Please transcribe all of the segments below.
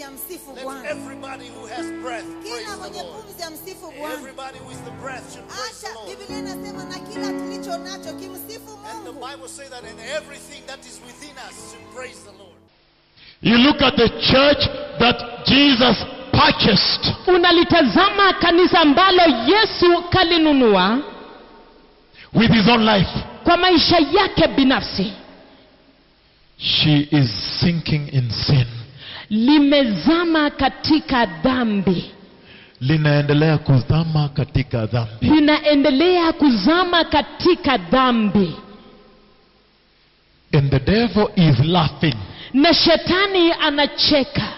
Let everybody who has breath praise the Lord. Everybody with the breath should praise the Lord. And the Bible says that in everything that is within us should praise the Lord. You look at the church that Jesus purchased. Unalitazama kanisa ambalo Yesu kalinunua with his own life. Kwa maisha yake binafsi. She is sinking in sin. Limezama katika dhambi. Linaendelea kuzama katika dhambi. Linaendelea kuzama katika dhambi. And the devil is laughing. Na shetani anacheka.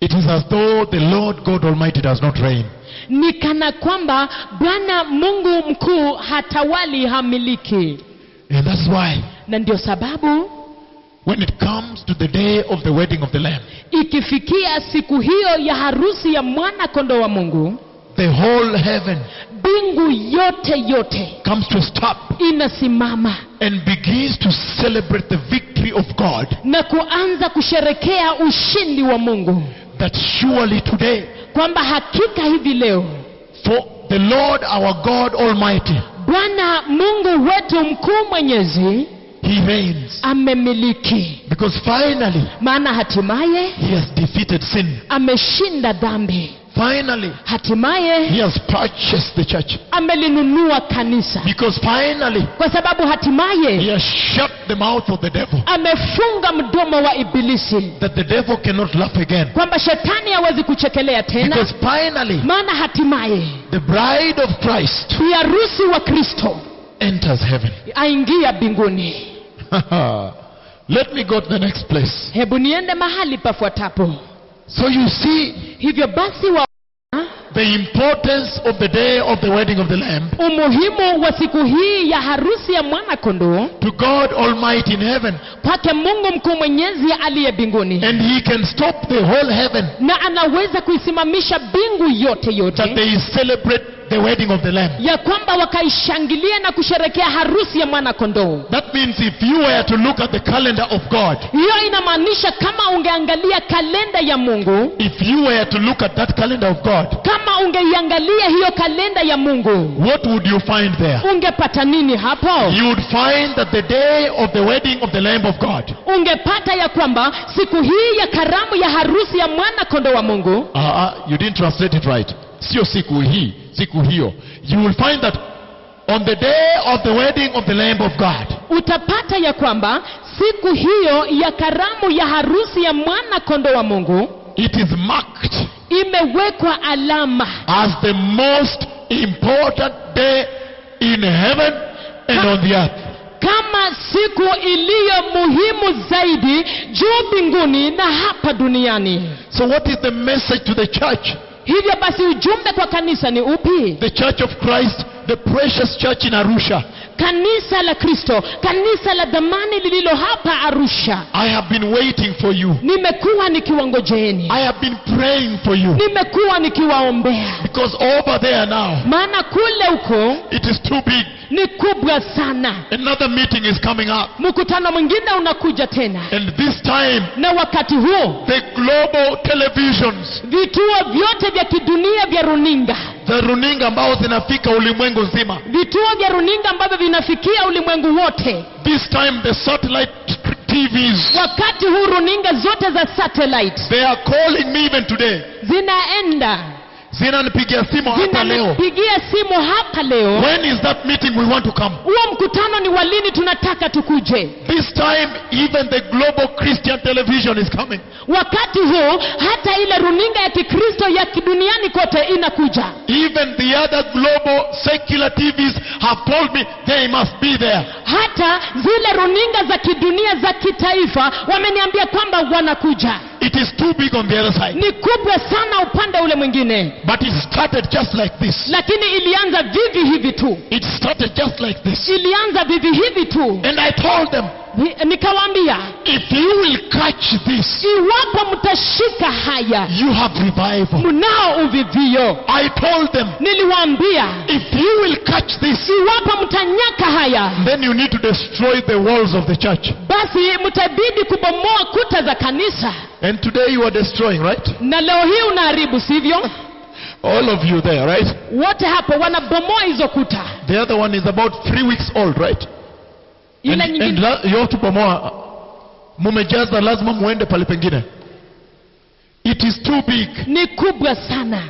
It is as though the Lord God Almighty does not reign. Ni kana kwamba Bwana Mungu mkuu hatawali, hamiliki. And that's why na ndio sababu when it comes to the day of the wedding of the Lamb, ikifikia siku hiyo ya harusi ya mwana kondoo wa Mungu, the whole heaven, bingu yote comes to stop inasimama and begins to celebrate the victory of God. Na kuanza kusherekea ushindi wa Mungu. That surely today, kwamba hakika hivi leo, for the Lord our God Almighty, Bwana Mungu wetu mkuu mwenyezi, he reigns. Amemiliki. Because finally, maana hatimaye, he has defeated sin. Ameshinda dhambi. Finally, hatimaye, he has purchased the church. Amelinunua kanisa. Because finally, kwa sababu hatimaye, he has shut the mouth of the devil. Amefunga mdomo wa ibilisi. That the devil cannot laugh again. Kwamba shetani hawezi kuchekelea tena. Because finally, maana hatimaye, the bride of Christ, harusi wa Kristo, enters heaven. Aingia mbinguni. Let me go to the next place. Hebu niende mahali pafuatapo. So you see, hivyo basi the importance of the day of the wedding of the Lamb, umuhimu wa siku hii ya harusi ya mwana kondoo, to God Almighty in heaven, kwake Mungu mkuu mwenyezi aliye mbinguni. And he can stop the whole heaven, na anaweza kuisimamisha bingu yote that they celebrate the wedding of the Lamb. Ya kwamba wakaishangilia na kusherekea harusi ya mwana kondoo. That means if you were to look at the calendar of God, hiyo inamaanisha kama ungeangalia kalenda ya Mungu, if you were to look at that calendar of God, kama ungeiangalia hiyo kalenda ya Mungu, what would you find there? Ungepata nini hapo? You would find that the day of the wedding of the Lamb of God, ungepata ya kwamba siku hii ya karamu ya harusi ya mwana kondoo wa Mungu. You didn't translate it right. Sio siku hii, siku hiyo. You will find that on the day of the wedding of the Lamb of God, utapata ya kwamba siku hiyo ya karamu ya harusi ya mwana kondoo wa Mungu, it is marked, imewekwa alama, as the most important day in heaven and on the earth. Kama siku iliyo muhimu zaidi juu mbinguni na hapa duniani. So what is the message to the church? Hivyo basi ujumbe kwa kanisa ni upi? The Church of Christ, the precious church in Arusha. Kanisa la Kristo, kanisa la dhamani lililo hapa Arusha. I have been waiting for you. Nimekuwa nikiwangojeeni. I have been praying for you. Nimekuwa nikiwaombea. Because over there now, maana kule uko, it is too big. Ni kubwa sana. Another meeting is coming up. Mkutano mwingine unakuja tena. And this time, na wakati huo, the global televisions, vituo vyote vya kidunia vya runinga, the runinga ambao zinafika ulimwengu nzima, vituo vya runinga ambavyo vinafikia ulimwengu wote, this time the satellite TVs, wakati huu runinga zote za satellite, they are calling me even today. Zinanipigia simu hapa leo. Pigia simu hapa leo. When is that meeting we want to come? Huo mkutano ni walini tunataka tukuje? This time even the global Christian television is coming. Wakati huo hata ile runinga ya Kikristo ya kiduniani kote inakuja. Even the other global secular TVs have told me they must be there. Hata zile runinga za kidunia za kitaifa wameniambia kwamba wanakuja. It is too big on the other side. Ni kubwa sana upande ule mwingine. But it started just like this. Lakini ilianza vivi hivi tu. It started just like this. Ilianza vivi hivi tu. And I told them, nikawaambia, if you will catch this, iwapo mtashika haya, you have revival. mnao uvivio. I told them, Niliwaambia, if you will catch this, iwapo mtanyaka haya, then you need to destroy the walls of the church. basi mtabidi kubomoa kuta za kanisa. And today you are destroying, right? Na leo hii unaharibu, sivyo? All of you there, right? Wote hapo wanabomoa hizo kuta. The other one is about 3 weeks old, right? Yule And nyingine you have to bomoa. Mumejaza, lazima muende pale pengine. It is too big. ni kubwa sana.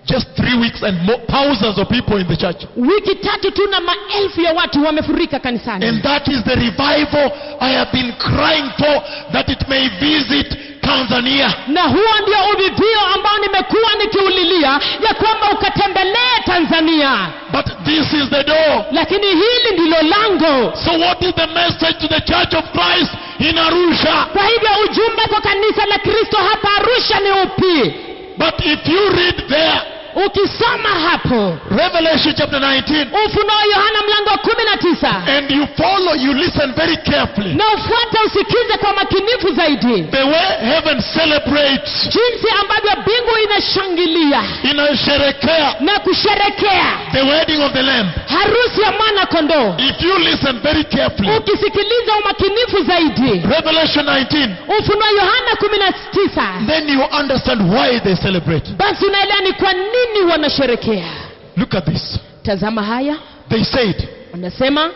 Just 3 weeks and thousands of people in the church. Wiki 3 tu na maelfu ya watu wamefurika kanisani. And that is the revival I have been crying for, that it may visit Tanzania. Na huo ndio uvivio ambao nimekuwa nikiulilia, ya kwamba ukatembelee Tanzania. But this is the door. Lakini hili ndilo lango. So what is the message to the Church of Christ in Arusha? Kwa hivyo ujumbe kwa kanisa la Kristo hapa Arusha ni upi? But if you read there, Ukisoma hapo Revelation chapter 19, Ufunuo Yohana mlango wa 19, and you follow, you listen very carefully, na ufuate usikize kwa makinifu zaidi the way heaven celebrates, jinsi ambavyo mbingu inashangilia inasherekea na kusherekea the wedding of the Lamb. harusi ya mwana kondoo. If you listen very carefully, Ukisikiliza umakinifu zaidi Revelation 19, Ufunuo Yohana 19, then you understand why they celebrate. basi unaelewa ni kwa nini wanasherekea. Look at this. Tazama haya, They said, wanasema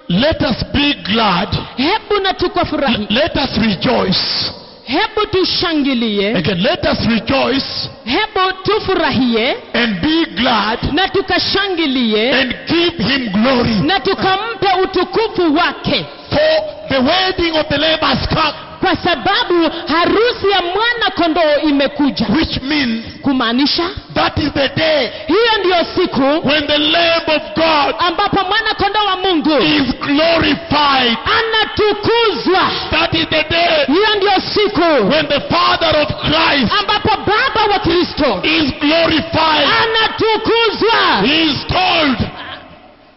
let us be glad, hebu na tukafurahi, let us rejoice. hebu tushangilie, Again, let us rejoice hebu tufurahie and be glad na tukashangilie and give him glory. na tukampe utukufu wake, For the wedding of the Lamb has come, kwa sababu harusi ya mwana kondoo imekuja. which means Kumaanisha that is the day hiyo ndiyo siku when the Lamb of God ambapo mwana kondoo wa Mungu is glorified. anatukuzwa. That is the day Hiyo ndiyo siku when the Father of Christ ambapo Baba wa Kristo is glorified. anatukuzwa. He is told,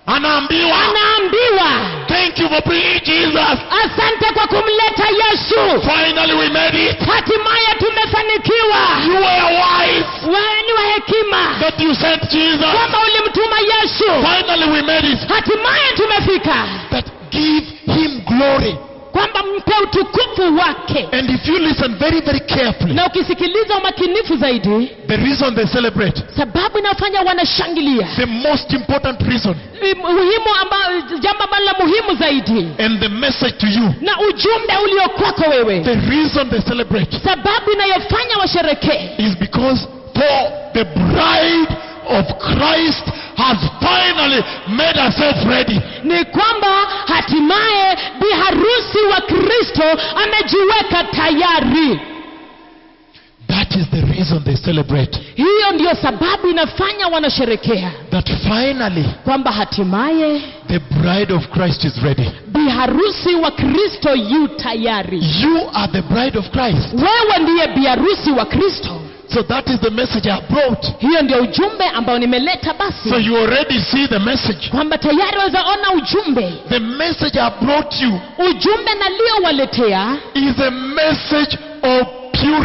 anaambiwa, Anaambiwa, thank you for bringing Jesus. asante kwa kumleta Yesu. Finally we made it. Hatimaye tumefanikiwa. You were wise Wewe ni wa hekima that you sent Jesus. kwamba ulimtuma Yesu. Finally we made it. Hatimaye tumefika, That give him glory. kwamba mpe utukufu wake. And if you listen very, very carefully, Na ukisikiliza umakinifu zaidi, the reason they celebrate, sababu inafanya wanashangilia, the most important reason, jambo ambalo la muhimu zaidi, and the message to you, na ujumbe ulio kwako wewe, the reason they celebrate sababu inayofanya washerekee is because for the bride of Christ has finally made herself ready. ni kwamba hatimaye bi harusi wa Kristo amejiweka tayari. That is the reason they celebrate. Hiyo ndiyo sababu inafanya wanasherekea, That finally kwamba hatimaye the bride of Christ is ready. bi harusi wa Kristo yu tayari. You are the bride of Christ. Wewe ndiye bi harusi wa Kristo. So that is the message I brought. Hiyo ndio ujumbe ambao nimeleta. Basi So you already see the message. kwamba tayari waweza ona ujumbe. The message I brought you Ujumbe naliowaletea is a message of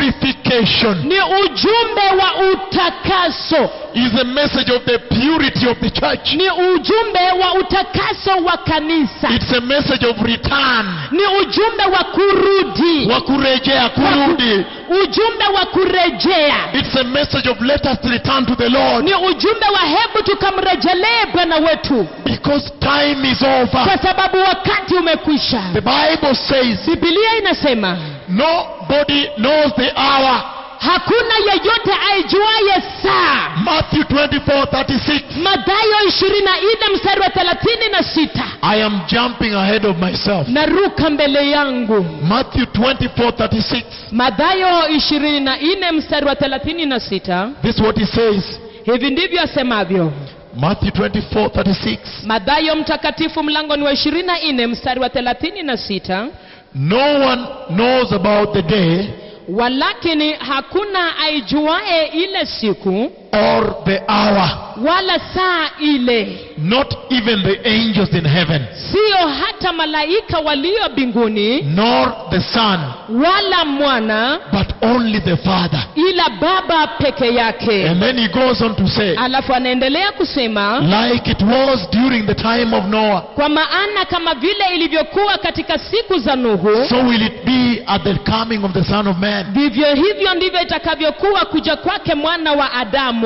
purification. ni ujumbe wa utakaso, Is a message of the purity of the church. ni ujumbe wa utakaso wa kanisa, It's a message of return. ni ujumbe wa kurudi, Wakurejea, kurudi. ujumbe wa kurejea, It's a message of let us return to the Lord. ni ujumbe wa hebu tukamrejelee Bwana wetu, Because time is over. kwa sababu wakati umekwisha. The Bible says Biblia inasema nobody knows the hour. hakuna yeyote aijuaye saa. Matthew 24:36. Mathayo 24 mstari wa 36. I am jumping ahead of myself. Naruka mbele yangu. Matthew 24:36. Mathayo 24 mstari wa 36. This is what he says. Hivi ndivyo asemavyo. Matthew 24:36. Mathayo mtakatifu mlango ni wa 24 mstari wa 36. No one knows about the day walakini hakuna aijuae ile siku or the hour, wala saa ile, not even the angels in heaven, sio hata malaika walio mbinguni, nor the Son, wala mwana, but only the Father. ila Baba peke yake. And then he goes on to say, Alafu anaendelea kusema, like it was during the time of Noah, kwa maana kama vile ilivyokuwa katika siku za Nuhu, so will it be at the coming of the Son of Man. vivyo hivyo ndivyo itakavyokuwa kuja kwake mwana wa Adamu.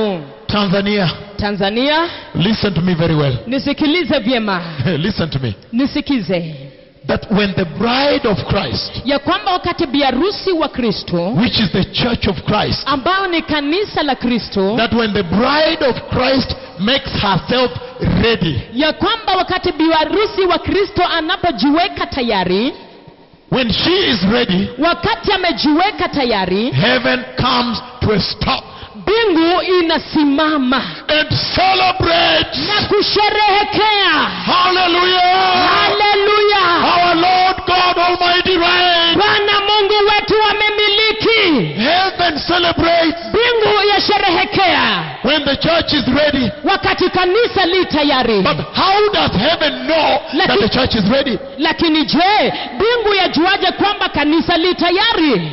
Tanzania, Listen to me very well. nisikilize vyema. Listen to me. Nisikize. That when the bride of Christ, Ya kwamba wakati biharusi wa Kristo, which is the church of Christ, ambao ni kanisa la Kristo, that when the bride of Christ makes herself ready, ya kwamba wakati biharusi wa Kristo anapojiweka tayari, when she is ready, wakati amejiweka tayari, heaven comes to a stop mbingu inasimama and celebrates. na kusherehekea. Hallelujah! Haleluya! Our Lord God Almighty reigns. Bwana Mungu wetu amemiliki. Heaven celebrates Mbingu yasherehekea when the church is ready. wakati kanisa li tayari. But how does heaven know that the church is ready? Lakini je, mbingu yajuaje kwamba kanisa li tayari?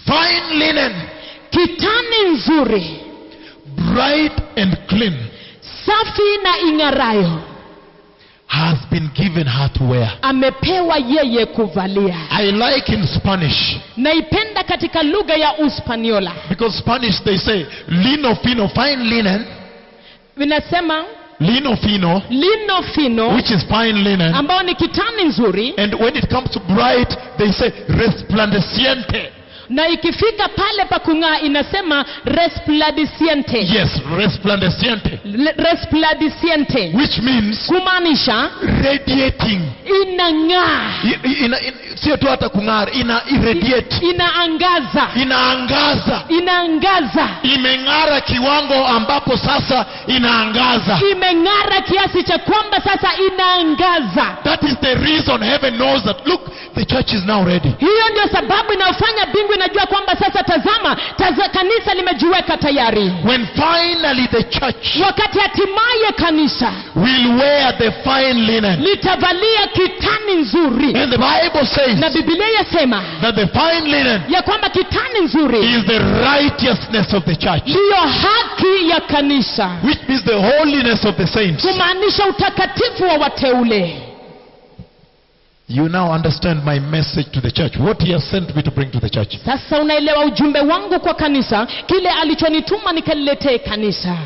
Fine linen, Kitani nzuri, bright and clean, safi na ing'arayo, has been given her to wear. amepewa yeye kuvalia. I like in Spanish, Naipenda katika lugha ya Uspaniola. because Spanish they say lino fino, fine linen, Vinasema lino fino, lino fino, which is fine linen. ambao ni kitani nzuri, And when it comes to bright, they say resplandeciente. na ikifika pale pa kung'aa inasema resplandeciente. Yes, resplandeciente. Resplandeciente, Which means kumaanisha radiating. inang'aa, Sio tu hata kung'ara, ina irradiate. inaangaza, Inaangaza. inaangaza, Imeng'ara kiwango ambapo sasa inaangaza. imeng'ara kiasi cha kwamba sasa inaangaza. That is the reason heaven knows that, look, the church is now ready. Hiyo ndio sababu inayofanya mbingu inajua kwamba sasa tazama, kanisa limejiweka tayari. When finally the church Wakati hatimaye kanisa will wear the fine linen. litavalia kitani nzuri. And the Bible says Na Biblia yasema that the fine linen ya kwamba kitani nzuri is the righteousness of the church, ndiyo haki ya kanisa, which means the holiness of the saints. kumaanisha utakatifu wa wateule. You now understand my message to the church, what he has sent me to bring to the church. Sasa unaelewa ujumbe wangu kwa kanisa, kile alichonituma nikaliletee kanisa.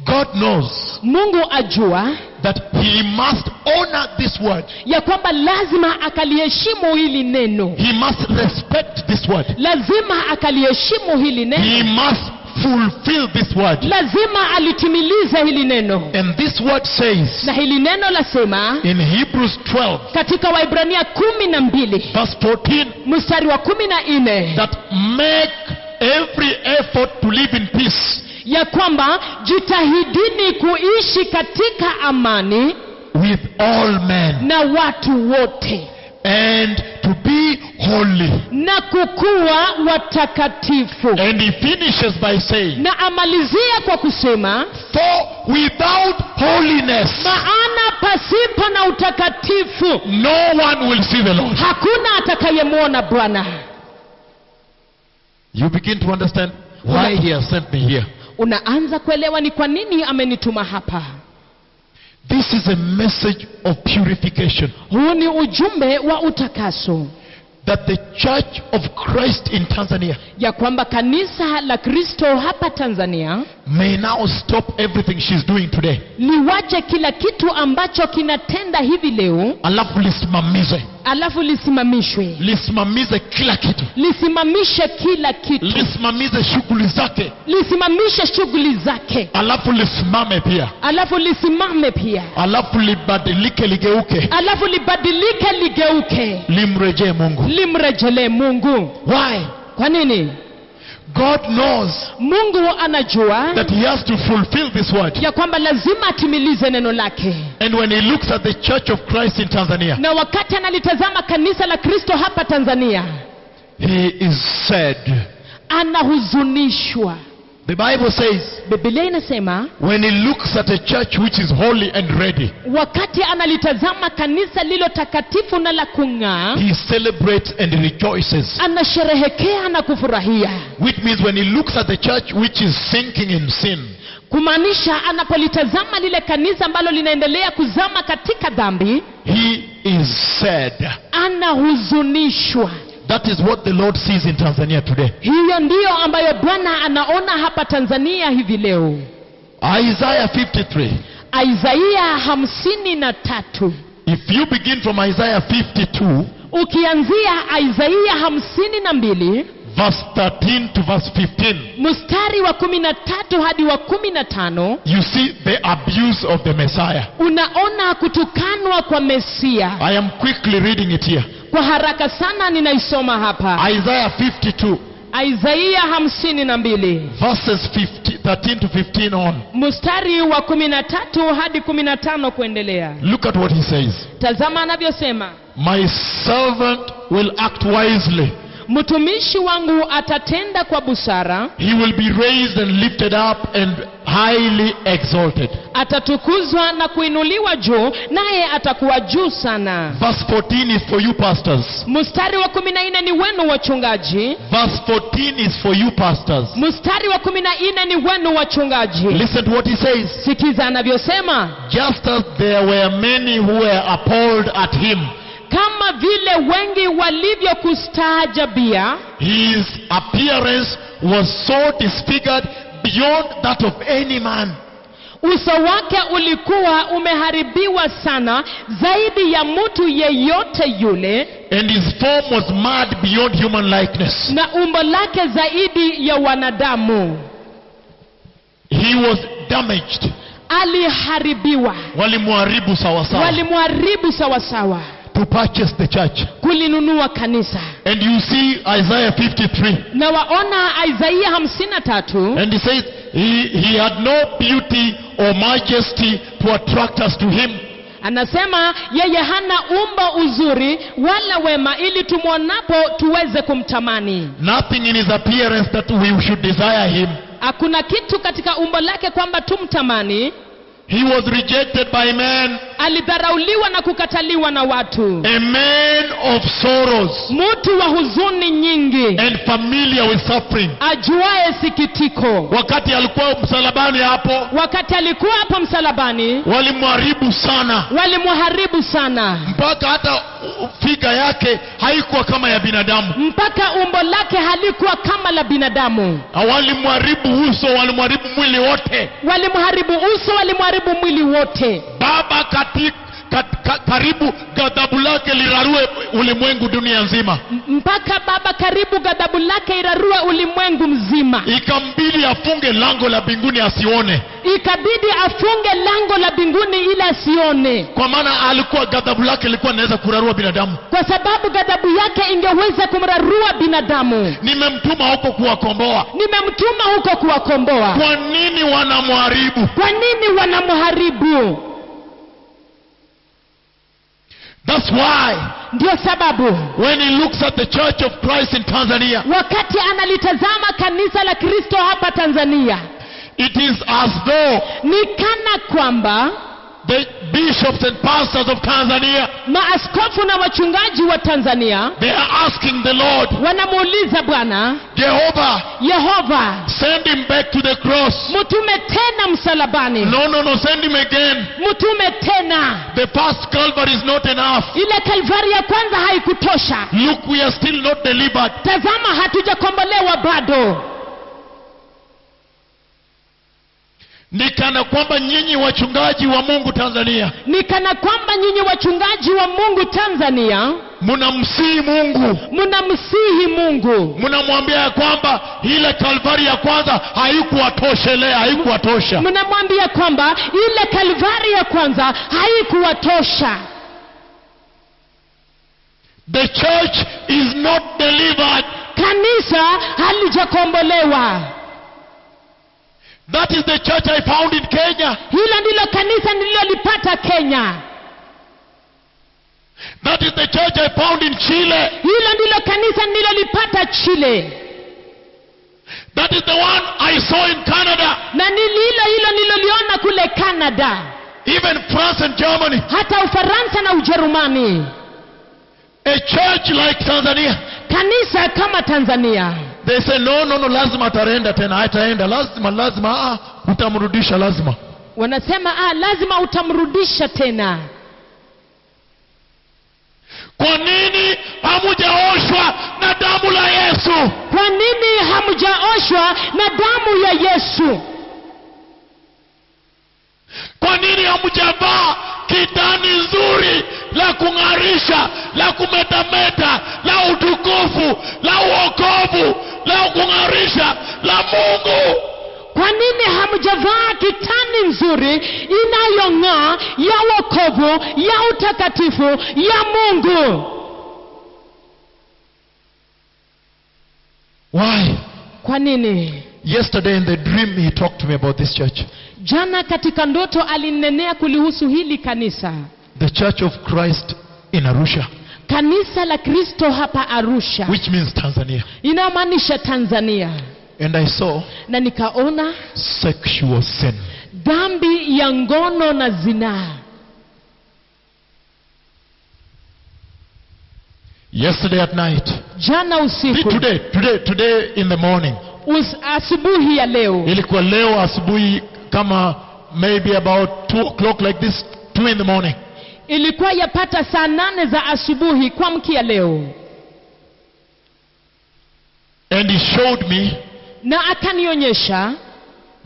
God knows Mungu ajua that he must honor this word. ya kwamba lazima akaliheshimu hili neno. He must respect this word. Lazima akaliheshimu hili neno. He must fulfill this word. Lazima alitimilize hili neno. And this word says Na hili neno lasema in Hebrews 12 katika Waibrania 12 verse 14 mstari wa 14 that make every effort to live in peace ya kwamba jitahidini kuishi katika amani with all men na watu wote, and to be holy. na kukuwa watakatifu. And he finishes by saying, Na amalizia kwa kusema, for without holiness maana pasipo na utakatifu no one will see the Lord. hakuna atakayemwona Bwana. You begin to understand why he has sent me here. Unaanza kuelewa ni kwa nini amenituma hapa. This is a message of purification, Huu ni ujumbe wa utakaso, that the church of Christ in Tanzania ya kwamba kanisa la Kristo hapa Tanzania may now stop everything she's doing today. liwache kila kitu ambacho kinatenda hivi leo, Alafu lisimamize. alafu lisimamishwe. Lisimamize kila kitu. Lisimamishe kila kitu, Lisimamize shughuli zake. lisimamishe shughuli zake, Alafu lisimame pia. alafu lisimame pia, Alafu libadilike ligeuke. alafu libadilike ligeuke, Limrejee Mungu. limrejelee Mungu. Why? Kwa nini? God knows Mungu anajua that he has to fulfill this word. ya kwamba lazima atimilize neno lake. And when he looks at the church of Christ in Tanzania, Na wakati analitazama kanisa la Kristo hapa Tanzania, He is sad. Anahuzunishwa. The Bible says, Biblia inasema when he looks at a church which is holy and ready, wakati analitazama kanisa lilo takatifu na la kung'aa, he celebrates and rejoices. anasherehekea na kufurahia. Which means when he looks at the church which is sinking in sin, Kumaanisha anapolitazama lile kanisa ambalo linaendelea kuzama katika dhambi, he is sad. anahuzunishwa. That is what the Lord sees in Tanzania today. Hiyo ndiyo ambayo Bwana anaona hapa Tanzania hivi leo. Isaiah 53. Isaia 53. If you begin from Isaiah 52, Ukianzia Isaia 52, verse 13 to verse 15, mstari wa 13 hadi wa 15, you see the abuse of the Messiah. unaona kutukanwa kwa Mesia. I am quickly reading it here. Kwa haraka sana ninaisoma hapa. Isaiah 52, Isaia 52, verses 13 to 15 on. mstari wa 13 hadi 15 kuendelea. Look at what he says. Tazama anavyosema, My servant will act wisely. mtumishi wangu atatenda kwa busara, He will be raised and lifted up and highly exalted. atatukuzwa na kuinuliwa juu, naye atakuwa juu sana. Verse 14 is for you pastors. Mstari wa 14 ni wenu wachungaji. Verse 14 is for you pastors. Mstari wa 14 ni wenu wachungaji. Listen to what he says. Sikiza anavyosema, Just as there were many who were appalled at him, kama vile wengi walivyokustaajabia, his appearance was so disfigured beyond that of any man. uso wake ulikuwa umeharibiwa sana zaidi ya mtu yeyote yule, And his form was mad beyond human likeness. na umbo lake zaidi ya wanadamu. He was damaged. Aliharibiwa, Walimuharibu sawa sawa. walimharibu sawasawa To purchase the church. kulinunua kanisa. And you see Isaiah 53. Na waona Isaia 53, And he says he had no beauty or majesty to attract us to him. anasema yeye hana umbo uzuri wala wema ili tumwonapo tuweze kumtamani. Nothing in his appearance that we should desire him. Hakuna kitu katika umbo lake kwamba tumtamani. He was rejected by men, Alidharauliwa na kukataliwa na watu, a man of sorrows mtu wa huzuni nyingi, and familiar with suffering. ajuaye sikitiko. Wakati alikuwa msalabani hapo, Wakati alikuwa hapo msalabani, walimharibu sana, walimharibu sana, mpaka hata figa yake haikuwa kama ya binadamu. mpaka umbo lake halikuwa kama la binadamu. Walimharibu uso, walimharibu mwili wote. Walimharibu uso, walimharibu mwili wote. Baba karibu ghadhabu lake lirarue ulimwengu, dunia nzima. Mpaka Baba karibu ghadhabu lake irarue ulimwengu mzima. Ikambidi afunge lango la mbinguni asione, Ikabidi afunge lango la mbinguni ili asione, kwa maana alikuwa ghadhabu lake ilikuwa inaweza kurarua binadamu. kwa sababu ghadhabu yake ingeweza kumrarua binadamu. Nimemtuma huko kuwakomboa. Nimemtuma huko kuwakomboa. Kwa nini wanamharibu? Kwa nini wanamharibu? That's why Ndio sababu when he looks at the Church of Christ in Tanzania, wakati analitazama kanisa la Kristo hapa Tanzania, it is as though ni kana kwamba the bishops and pastors of Tanzania, maaskofu na wachungaji wa Tanzania they are asking the Lord, wanamuuliza Bwana Jehovah, Yehova, send him back to the cross. mtume tena msalabani. No, send him again. Mtume tena. The first Calvary is not enough. Ile Kalvari ya kwanza haikutosha. Look, we are still not delivered. Tazama, hatujakombolewa bado. Ni kana kwamba nyinyi wachungaji wa Mungu Tanzania, Ni kana kwamba nyinyi wachungaji wa Mungu Tanzania mnamsihi Mungu, mnamsihi Mungu, mnamwambia ya kwamba ile Kalvari ya kwanza haikuwatoshelea, haikuwatosha. mnamwambia kwamba ile Kalvari ya kwanza haikuwatosha. The church is not delivered. Kanisa halijakombolewa. That is the church I found in Kenya. Hilo ndilo kanisa nililolipata Kenya. That is the church I found in Chile. Hilo ndilo kanisa nililolipata Chile. That is the one I saw in Canada. Na ni hilo nililoliona kule Canada. Even France and Germany. Hata Ufaransa na Ujerumani. A church like Tanzania. Kanisa kama Tanzania. They say no, lazima ataenda tena, hataenda. Lazima, utamrudisha lazima. Wanasema lazima utamrudisha tena. Kwa nini hamujaoshwa na damu la Yesu? Kwa nini hamujaoshwa na damu ya Yesu? Kwa nini hamujavaa kitani nzuri la kung'arisha, la kumetameta, la utukufu, la uokovu, la kung'arisha, la Mungu? Kwa nini hamjavaa kitani nzuri inayong'aa ya wokovu, ya utakatifu, ya Mungu? Why? Kwa nini? Yesterday in the dream he talked to me about this church. Jana katika ndoto alinenea kulihusu hili kanisa. The Church of Christ in Arusha. Kanisa la Kristo hapa Arusha. Which means Tanzania. Inamaanisha Tanzania. And I saw na nikaona sexual sin. Dhambi ya ngono na zinaa. Yesterday at night. Jana usiku. Today in the morning. Asubuhi ya leo. Ilikuwa leo asubuhi kama maybe about 2 o'clock like this, 2 in the morning. Ilikuwa yapata saa 8 za asubuhi kuamkia leo. And he showed me na akanionyesha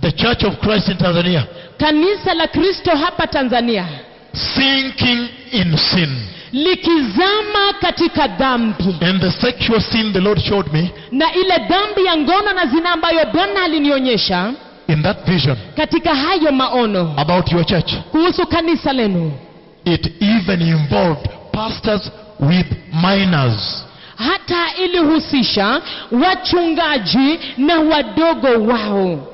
the Church of Christ in Tanzania. Kanisa la Kristo hapa Tanzania. Sinking in sin. Likizama katika dhambi. And the sexual sin the Lord showed me. Na ile dhambi ya ngono na zina ambayo Bwana alinionyesha. In that vision. Katika hayo maono. About your church. Kuhusu kanisa lenu. It even involved pastors with minors. Hata ilihusisha wachungaji na wadogo wao.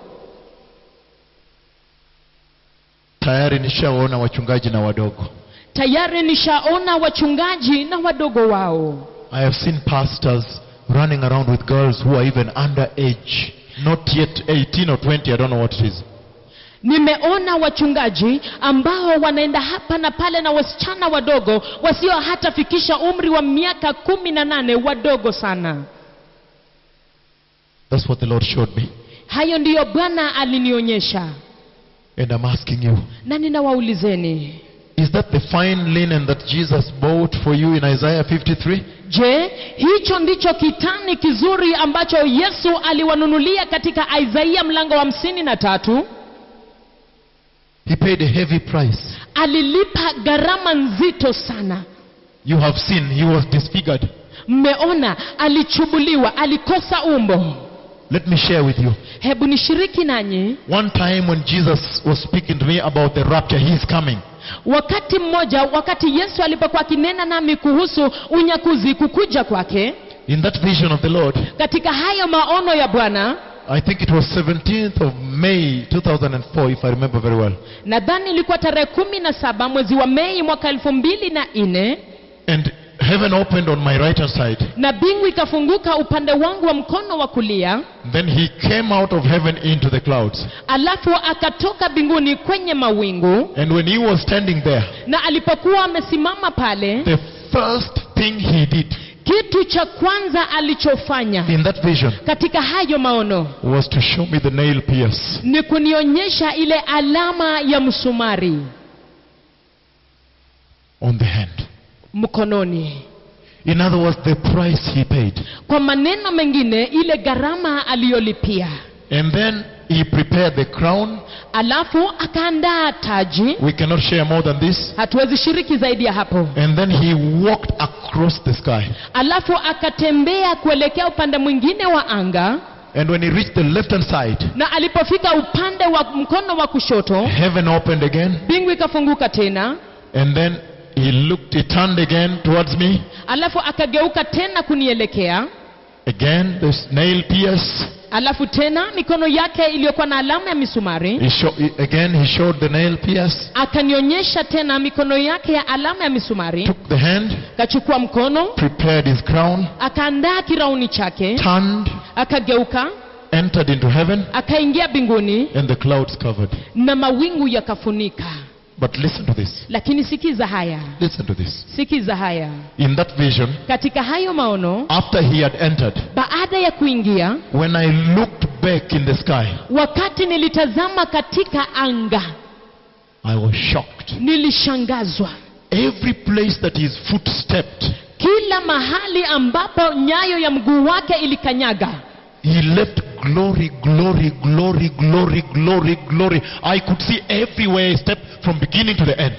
Tayari nishaona wachungaji na wadogo. Tayari nishaona wachungaji na wadogo wao. I have seen pastors running around with girls who are even under age. Not yet 18 or 20, I don't know what it is. Nimeona wachungaji ambao wanaenda hapa na pale na wasichana wadogo wasio hata fikisha umri wa miaka 18, wadogo sana. That's what the Lord showed me. Hayo ndiyo Bwana alinionyesha. And I'm asking you. Na ninawaulizeni. Is that the fine linen that Jesus bought for you in Isaiah 53? Je, hicho ndicho kitani kizuri ambacho Yesu aliwanunulia katika Isaiah mlango wa 53? He paid a heavy price. Alilipa gharama nzito sana. You have seen he was disfigured. Mmeona alichubuliwa, alikosa umbo. Let me share with you. Hebu nishiriki nanyi. One time when Jesus was speaking to me about the rapture, he is coming. Wakati mmoja, wakati Yesu alipokuwa akinena nami kuhusu unyakuzi, kukuja kwake. In that vision of the Lord. Katika hayo maono ya Bwana. I think it was 17th of May 2004, if I remember very well. Nadhani ilikuwa tarehe 17 mwezi wa Mei mwaka 2004. And heaven opened on my right hand side. Na mbingu ikafunguka upande wangu wa mkono wa kulia. Then he came out of heaven into the clouds. Alafu akatoka mbinguni kwenye mawingu. And when he was standing there, na alipokuwa amesimama pale, the first thing he did, kitu cha kwanza alichofanya in that vision, katika hayo maono, was to show me the nail pierce. Ni kunionyesha ile alama ya msumari on the hand. Mkononi. In other words, the price he paid. Kwa maneno mengine, ile gharama aliyolipia. And then he prepared the crown. Alafu akaandaa taji. We cannot share more than this. Hatuwezi shiriki zaidi ya hapo. And then he walked across the sky. Alafu akatembea kuelekea upande mwingine wa anga. And when he reached the left hand side, na alipofika upande wa mkono wa kushoto, heaven opened again. Mbingu ikafunguka tena. And then he turned again towards me. Alafu akageuka tena kunielekea. Again, this nail pierce. Alafu tena mikono yake iliyokuwa na alama ya misumari. He showed the nail pierce. Akanionyesha tena mikono yake ya alama ya misumari. Took the hand. kachukua mkono, prepared his crown, akaandaa kirauni chake, turned, akageuka, entered into heaven, akaingia mbinguni, and the clouds covered. na mawingu yakafunika. But listen to this. Lakini sikiza haya. Listen to this. Sikiza haya. In that vision, Katika hayo maono, after he had entered, baada ya kuingia, when I looked back in the sky, wakati nilitazama katika anga, I was shocked. nilishangazwa. Every place that his foot stepped, Kila mahali ambapo nyayo ya mguu wake ilikanyaga, he left glory, glory, glory, glory, glory, glory. I could see everywhere he stepped from beginning to the end.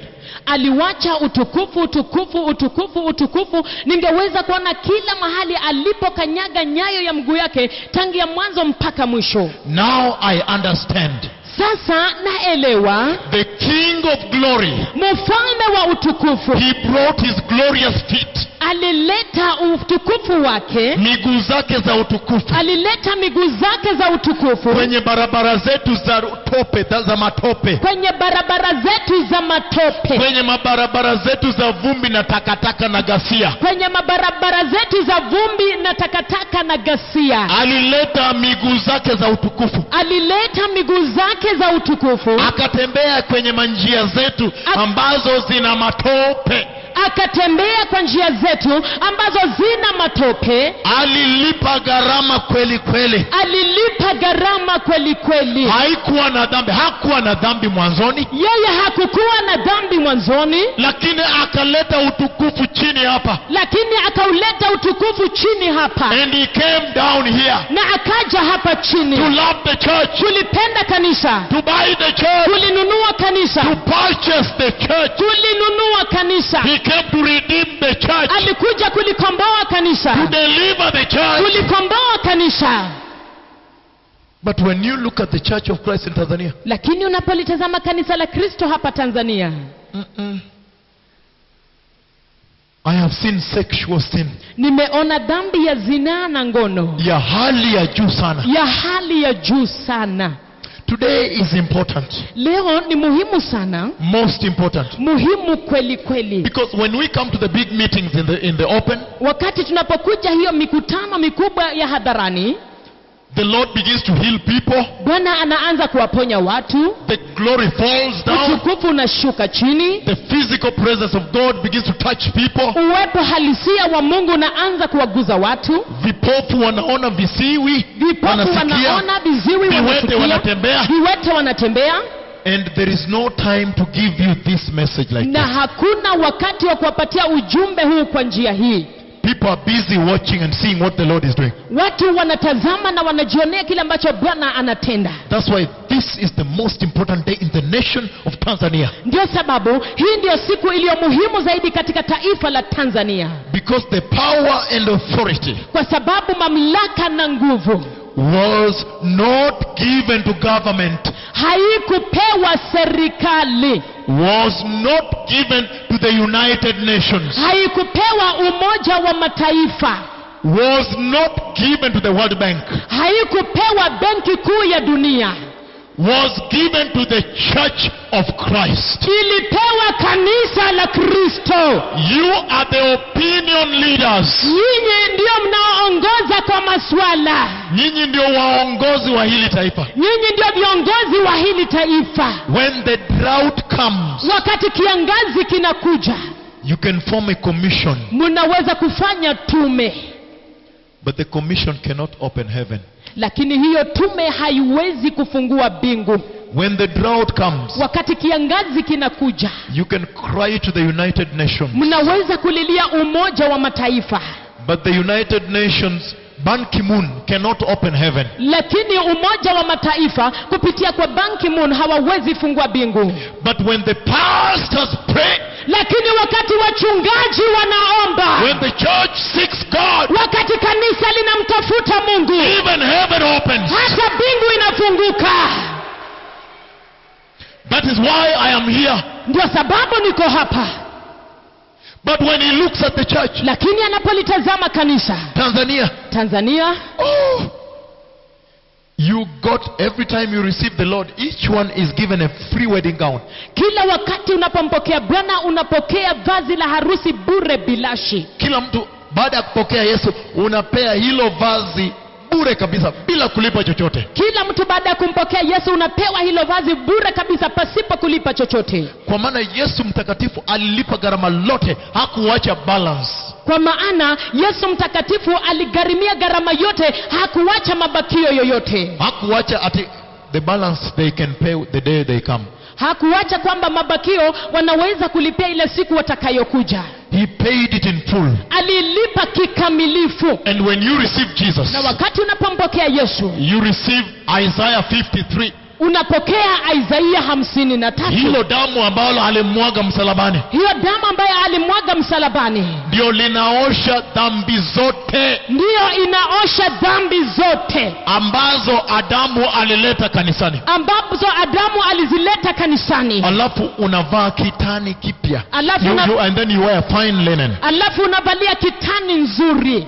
aliwacha utukufu, utukufu, utukufu, utukufu. Ningeweza kuona kila mahali alipokanyaga nyayo ya mguu yake tangia mwanzo mpaka mwisho. Now I understand. Sasa naelewa. The King of glory, Mfalme wa utukufu, he brought his glorious feet, alileta utukufu wake, miguu zake za utukufu, alileta miguu zake za utukufu kwenye barabara zetu za tope, za matope, kwenye barabara zetu za matope, kwenye mabarabara zetu za vumbi na takataka na ghasia. kwenye mabarabara zetu za vumbi na takataka na ghasia. Alileta miguu zake za utukufu, Alileta miguu zake za utukufu, akatembea kwenye manjia zetu ambazo zina matope. akatembea kwa njia zetu ambazo zina matope. Alilipa gharama kweli kweli. Alilipa gharama kweli kweli. Haikuwa na dhambi, hakuwa na dhambi mwanzoni, Yeye hakukuwa na dhambi mwanzoni, lakini akaleta utukufu chini hapa. lakini akauleta utukufu chini hapa, And he came down here na akaja hapa chini. to love the church, Tulipenda kanisa, to buy the church, tulinunua kanisa, to purchase the church. tulinunua kanisa. He came to redeem the church, Alikuja kulikomboa kanisa, to deliver the church. tulikomboa kanisa. But when you look at the Church of Christ in Tanzania, Lakini unapolitazama kanisa la Kristo hapa Tanzania, I have seen sexual sin nimeona dhambi ya zinaa na ngono ya hali ya juu sana. ya hali ya juu sana. Today is important, Leo ni muhimu sana, most important, muhimu kweli kweli. because when we come to the big meetings in the open, Wakati tunapokuja hiyo mikutano mikubwa ya hadharani, the Lord begins to heal people. Bwana anaanza kuwaponya watu, The glory falls down. utukufu unashuka chini, The physical presence of God begins to touch people. uwepo halisia wa Mungu unaanza kuwaguza watu. Vipofu wanaona visiwi, Vipofu wanasikia, wanaona, viziwi viwete wanasikia, wanatembea. viwete wanatembea. And there is no time to give you this message like Na this. hakuna wakati wa kuwapatia ujumbe huu kwa njia hii. People are busy watching and seeing what the Lord is doing. Watu wanatazama na wanajionea kile ambacho Bwana anatenda. That's why this is the most important day in the nation of Tanzania. Ndio sababu hii ndio siku iliyo muhimu zaidi katika taifa la Tanzania, Because the power and authority kwa sababu mamlaka na nguvu was not given to government, haikupewa serikali, was not given to the United Nations, haikupewa Umoja wa Mataifa, was not given to the World Bank, haikupewa Benki Kuu ya Dunia, was given to the Church of Christ. ilipewa kanisa la Kristo. You are the opinion leaders. Nyinyi ndio mnaoongoza kwa maswala, Nyinyi ndio waongozi wa hili taifa. nyinyi ndio viongozi wa hili taifa. When the drought comes, Wakati kiangazi kinakuja, you can form a commission, mnaweza kufanya tume, but the commission cannot open heaven. lakini hiyo tume haiwezi kufungua mbingu. When the drought comes, Wakati kiangazi kinakuja, you can cry to the United Nations, mnaweza kulilia Umoja wa Mataifa, but the United Nations, Ban Ki-moon, cannot open heaven. lakini Umoja wa Mataifa kupitia kwa Ban Ki-moon hawawezi fungua mbingu. But when the pastors pray, Lakini wakati wachungaji wanaomba, when the church seeks God, wakati kanisa linamtafuta Mungu, even heaven opens. hata mbingu inafunguka. That is why I am here. Ndio sababu niko hapa. But when he looks at the church, Lakini anapolitazama kanisa Tanzania, Tanzania, oh, You got, every time you receive the Lord, each one is given a free wedding gown. Kila wakati unapompokea Bwana unapokea vazi la harusi bure bilashi. Kila mtu baada ya kupokea Yesu unapea hilo vazi bure kabisa bila kulipa chochote. Kila mtu baada ya kumpokea Yesu unapewa hilo vazi bure kabisa pasipo kulipa chochote. Kwa maana Yesu mtakatifu alilipa gharama lote, hakuacha balance. Kwa maana Yesu mtakatifu aligharimia gharama yote, hakuacha mabakio yoyote. Hakuacha ati the balance they can pay the day they come. Hakuacha kwamba mabakio wanaweza kulipia ile siku watakayokuja. He paid it in full. Alilipa kikamilifu. And when you receive Jesus, Na wakati unapompokea Yesu, you receive Isaiah 53. unapokea Isaia 53. Hilo damu ambalo alimwaga msalabani, Hiyo damu ambayo alimwaga msalabani ndio linaosha dhambi zote ndiyo inaosha dhambi zote ambazo Adamu alileta kanisani. ambazo Adamu alizileta kanisani. Alafu unavaa kitani kipya. Alafu And then you wear fine linen, alafu unavalia kitani nzuri,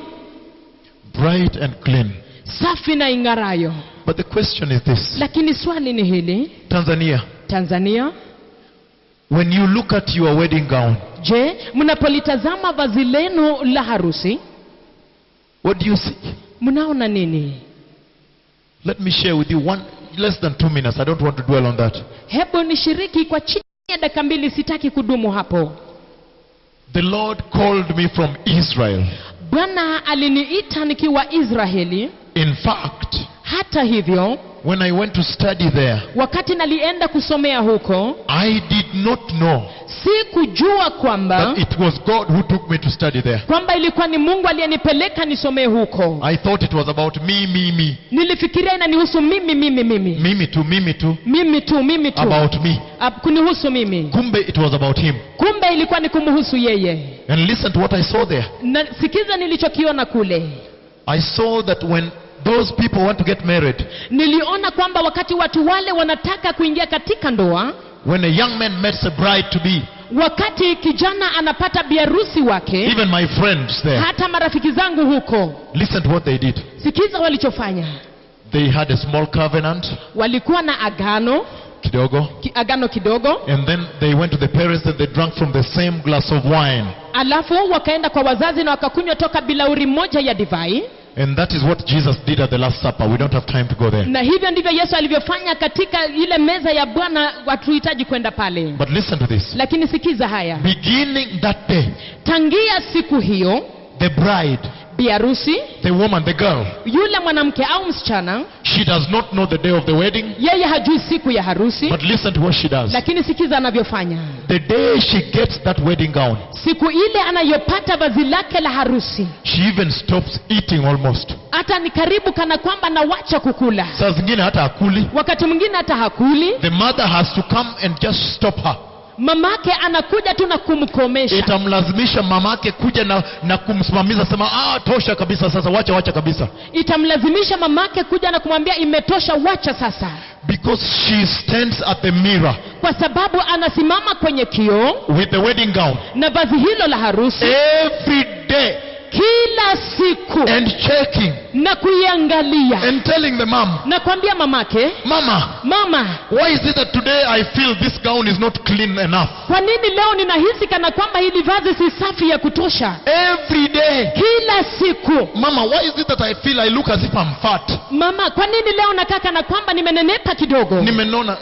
bright and clean. safi na ingarayo. But the question is this. Lakini swali ni hili, Tanzania, When you look at your wedding gown, je, mnapolitazama vazi lenu la harusi, what do you see? mnaona nini? Let me share with you less than 2 minutes. I don't want to dwell on that. Hebu nishiriki kwa chini ya dakika 2, sitaki kudumu hapo. The Lord called me from Israel. Bwana aliniita nikiwa Israeli. In fact, Hata hivyo, when I went to study there, wakati nalienda kusomea huko, I did not know sikujua kwamba that it was God who took me to study there. kwamba ilikuwa ni Mungu aliyenipeleka nisomee huko. I thought it was about me. Nilifikiria inanihusu mimi. Mimi too. About me. Kunihusu mimi. Kumbe it was about him. Kumbe ilikuwa ni kumhusu yeye. And listen to what I saw there. Na sikiza nilichokiona kule. I saw that when those people want to get married, Niliona kwamba wakati watu wale wanataka kuingia katika ndoa, when a young man meets a bride to be, wakati kijana anapata biharusi wake, even my friends there, hata marafiki zangu huko, listen to what they did. sikiza walichofanya. They had a small covenant, Walikuwa na agano kidogo, and then they went to the parents and they drank from the same glass of wine. alafu wakaenda kwa wazazi na wakakunywa toka bilauri moja ya divai. And that is what Jesus did at the Last Supper. We don't have time to go there. Na hivyo ndivyo Yesu alivyofanya katika ile meza ya Bwana, hatuhitaji kwenda pale. But listen to this. Lakini sikiza haya. Beginning that day, Tangia siku hiyo, the bride, biharusi, the woman, the girl, yule mwanamke au msichana, she does not know the day of the wedding. yeye hajui siku ya harusi. But listen to what she does. Lakini sikiza anavyofanya. The day she gets that wedding gown, Siku ile anayopata vazi lake la harusi, she even stops eating almost. hata ni karibu kana kwamba nawacha kukula. Saa zingine hata hakuli. Wakati mwingine hata hakuli. The mother has to come and just stop her. Mamake anakuja tu na kumkomesha. Itamlazimisha mamake kuja na kumsimamiza, sema tosha kabisa sasa, wacha kabisa. Itamlazimisha mamake kuja na kumwambia imetosha, wacha sasa. Because she stands at the mirror, Kwa sababu anasimama kwenye kioo with the wedding gown na vazi hilo la harusi every day, kila siku, and checking na kuiangalia and telling the mom, na kuambia mamake, mama, why is it that today I feel this gown is not clean enough? kwa nini leo ninahisi kana kwamba hili vazi si safi ya kutosha? Every day, Kila siku, mama, why is it that I feel I look as if I'm fat? mama, kwa nini leo nakaa kana kwamba nimenenepa kidogo? Nimenona.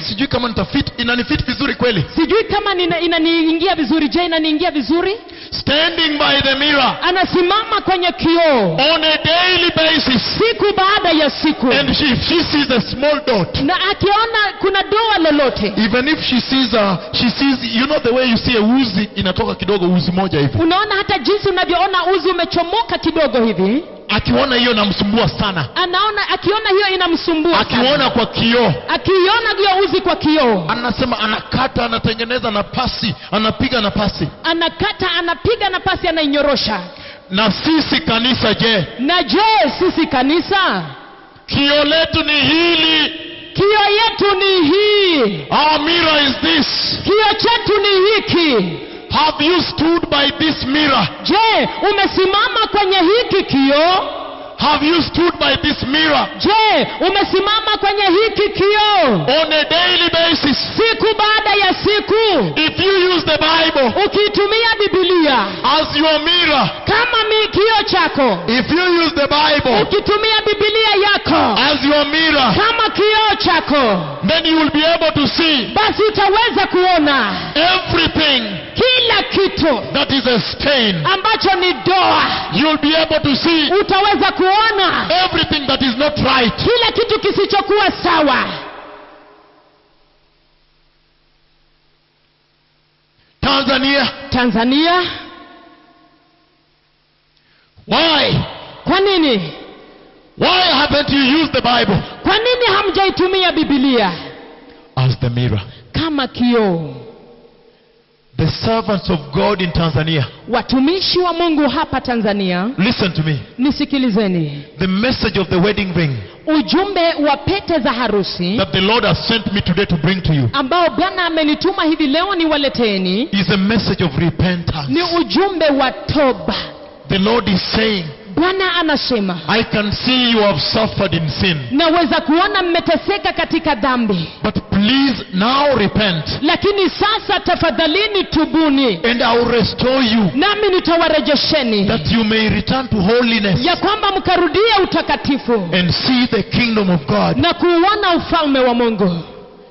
Sijui kama nitafit, inanifit vizuri kweli? Sijui kama inaniingia vizuri. Je, inaniingia vizuri? Standing by the mirror, anasimama kwenye kioo on a daily basis, siku baada ya siku, and she sees a small dot, na akiona kuna doa lolote, even if she sees you know the way you see a uzi inatoka kidogo, uzi moja hivi, unaona hata jinsi unavyoona uzi umechomoka kidogo hivi, akiona hiyo inamsumbua sana. Akiona hiyo inamsumbua sana. Akiona kwa kioo, akiona hiyo uzi kwa kioo, anasema anakata, anatengeneza na pasi, anapiga na pasi, anakata, anapiga na pasi, anainyorosha. Na sisi kanisa, je? Na je, sisi kanisa, kioo letu ni hili? Kioo yetu ni hii. Our mirror is this. Kioo chetu ni hiki. Have you stood by this mirror? Je, umesimama kwenye hiki kioo? Have you stood by this mirror Je, umesimama kwenye hiki kioo on a daily basis? siku baada ya siku? If you use the Bible Ukitumia Biblia as your mirror, kama kioo chako, if you use the Bible ukitumia Biblia yako as your mirror, kama kioo chako, then you will be able to see basi utaweza kuona everything kila kitu that is a stain. ambacho ni doa. You will be able to see Utaweza kuona everything that is not right. kila kitu kisichokuwa sawa. Tanzania. Why? Kwa nini? Why haven't you used the Bible Kwa nini hamjaitumia Biblia as the mirror? kama kioo? The servants of God in Tanzania, Watumishi wa Mungu hapa Tanzania, listen to me. nisikilizeni. The message of the wedding ring Ujumbe wa pete za harusi that the Lord has sent me today to bring to you ambao Bwana amenituma hivi leo niwaleteni is a message of repentance. ni ujumbe wa toba. The Lord is saying, Bwana anasema, I can see you have suffered in sin, naweza kuona mmeteseka katika dhambi, but please now repent lakini sasa tafadhalini tubuni, and I will restore you, nami nitawarejesheni, that you may return to holiness ya kwamba mkarudie utakatifu and see the kingdom of God. na kuuona ufalme wa Mungu.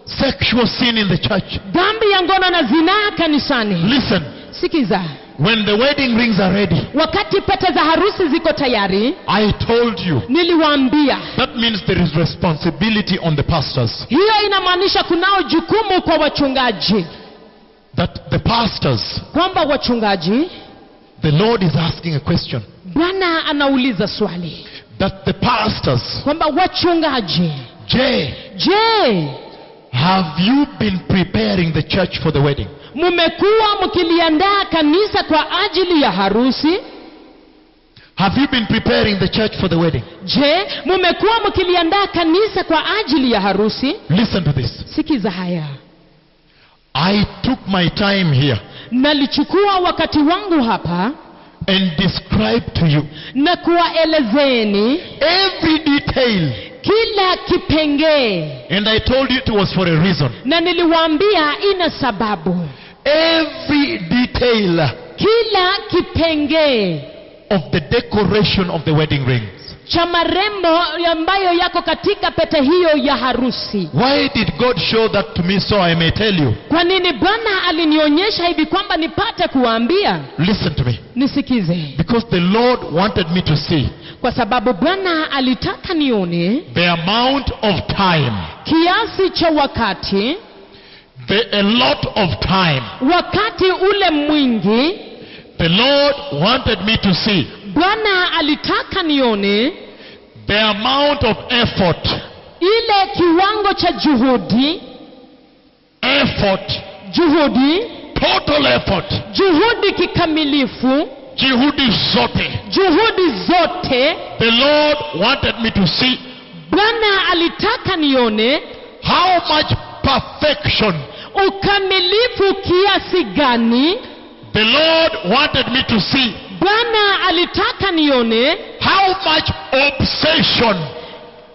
Sexual sin in the church. Dhambi ya ngono na zinaa kanisani. Listen, Sikiza, when the wedding rings are ready, wakati pete za harusi ziko tayari, I told you, niliwaambia that means there is responsibility on the pastors. hiyo inamaanisha kunao jukumu kwa wachungaji, That the pastors, kwamba wachungaji, the Lord is asking a question. Bwana anauliza swali, That the pastors, kwamba wachungaji, je, have you been preparing the church for the wedding? mumekuwa mkiliandaa kanisa kwa ajili ya harusi? Have you been preparing the church for the wedding? Je, mumekuwa mkiliandaa kanisa kwa ajili ya harusi? Listen to this. Sikiza haya. I took my time here Nalichukua wakati wangu hapa and described to you na kuwaelezeni every detail. kila kipengee, And I told you it was for a reason. na niliwaambia ina sababu. Every detail Kila kipengee of the decoration of the wedding rings. cha marembo ambayo yako katika pete hiyo ya harusi. Why did God show that to me so I may tell you? Kwa nini Bwana alinionyesha hivi kwamba nipate kuwaambia? Listen to me. Nisikize. Because the Lord wanted me to see Kwa sababu Bwana alitaka nione the amount of time, kiasi cha wakati, a lot of time. wakati ule mwingi. The Lord wanted me to see Bwana alitaka nione the amount of effort, ile kiwango cha juhudi, total effort, juhudi kikamilifu, juhudi zote. juhudi zote. The Lord wanted me to see Bwana alitaka nione how much perfection. ukamilifu kiasi gani. The Lord wanted me to see Bwana alitaka nione how much obsession,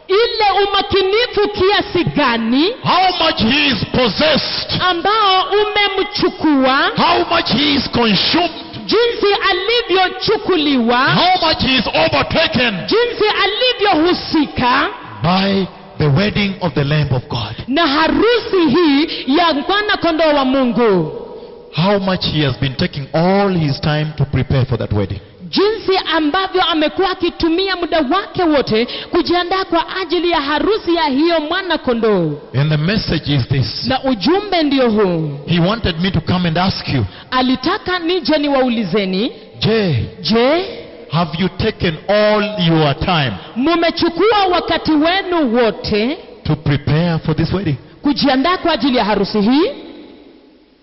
ile umakinifu kiasi gani how much he is possessed, ambao umemchukua, how much he is consumed, jinsi alivyochukuliwa, how much he is overtaken jinsi alivyohusika by the wedding of the Lamb of God. na harusi hii ya mwana kondoo wa Mungu. How much he has been taking all his time to prepare for that wedding. Jinsi ambavyo amekuwa akitumia muda wake wote kujiandaa kwa ajili ya harusi ya hiyo mwana kondoo. And the message is this. Na ujumbe ndio huu. He wanted me to come and ask you, Alitaka nije niwaulizeni, je, have you taken all your time mumechukua wakati wenu wote to prepare for this wedding? kujiandaa kwa ajili ya harusi hii?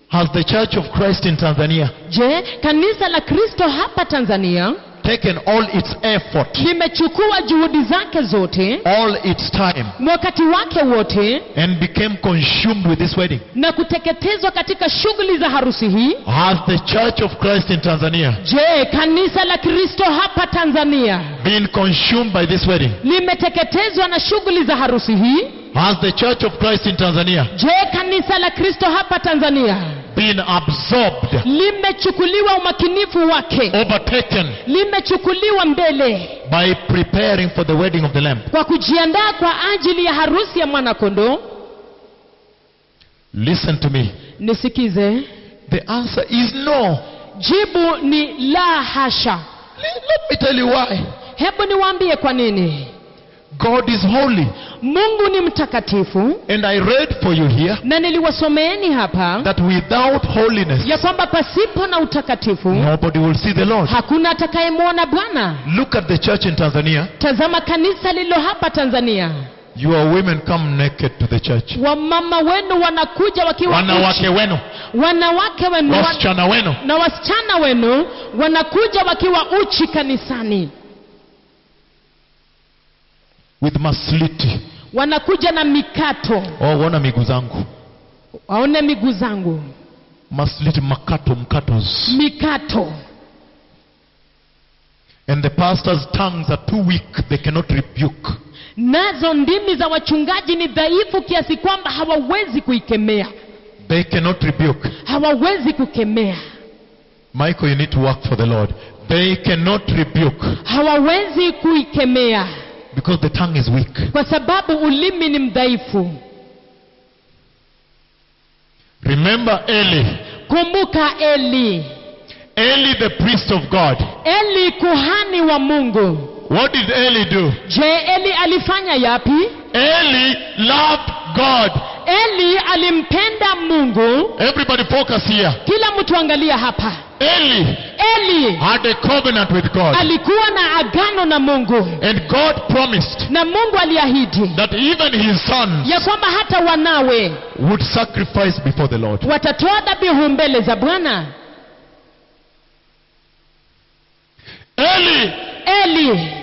Has the Church of Christ in Tanzania Je, kanisa la Kristo hapa Tanzania taken all its effort, limechukua juhudi zake zote, all its time, wakati wake wote, and became consumed with this wedding. na kuteketezwa katika shughuli za harusi hii. Has the Church of Christ in Tanzania Je, kanisa la Kristo hapa Tanzania been consumed by this wedding? limeteketezwa na shughuli za harusi hii? Has the Church of Christ in Tanzania Je, kanisa la Kristo hapa Tanzania been absorbed, limechukuliwa umakinifu wake, overtaken limechukuliwa mbele by preparing for the wedding of the Lamb? kwa kujiandaa kwa ajili ya harusi ya mwana kondoo? Listen to me. Nisikize. The answer is no. Jibu ni la hasha. Let me tell you why. Hebu niwaambie kwa nini. God is holy. Mungu ni mtakatifu, And I read for you here na niliwasomeeni hapa that without holiness, ya kwamba pasipo na utakatifu nobody will see the Lord. hakuna atakayemwona Bwana. Look at the church in Tanzania. Tazama kanisa lilo hapa Tanzania. Your women come naked to the church. Wamama wenu wanakuja wakiwa Wanawake uchi. wenu, Wanawake wenu wasichana wenu, na wasichana wenu wanakuja wakiwa uchi kanisani. with masliti. Wanakuja na mikato. Oh, wana miguu zangu. Waone miguu zangu. Masliti, makato, mkatos. Mikato. And the pastor's tongues are too weak, they cannot rebuke. Nazo ndimi za wachungaji ni dhaifu kiasi kwamba hawawezi kuikemea. They cannot rebuke. Hawawezi kukemea. Michael, you need to work for the Lord. They cannot rebuke Hawawezi kuikemea because the tongue is weak. kwa sababu ulimi ni mdhaifu. Remember Eli. Kumbuka Eli. Eli, the priest of God. Eli kuhani wa Mungu. What did Eli do? Je, Eli alifanya yapi? Eli loved God. Eli alimpenda Mungu. Everybody focus here. Kila mtu angalia hapa. Eli had a covenant with God. alikuwa na agano na Mungu. And God promised Na Mungu aliahidi that even his sons ya kwamba hata wanawe would sacrifice before the Lord. watatoa dhabihu mbele za Bwana. Eli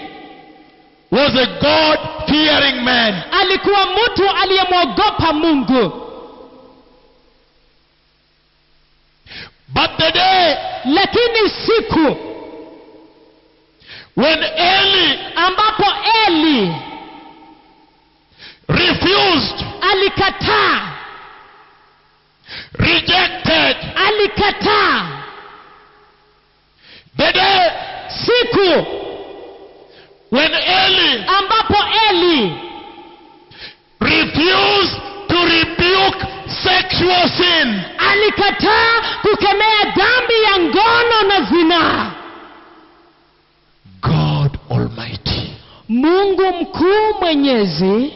Was a God-fearing man. alikuwa mtu aliyemwogopa Mungu. But the day Lakini siku when Eli ambapo Eli refused, alikataa, rejected, alikataa, the day siku when Eli ambapo Eli refused to rebuke sexual sin, alikataa kukemea dhambi ya ngono na zinaa, God Almighty Mungu mkuu mwenyezi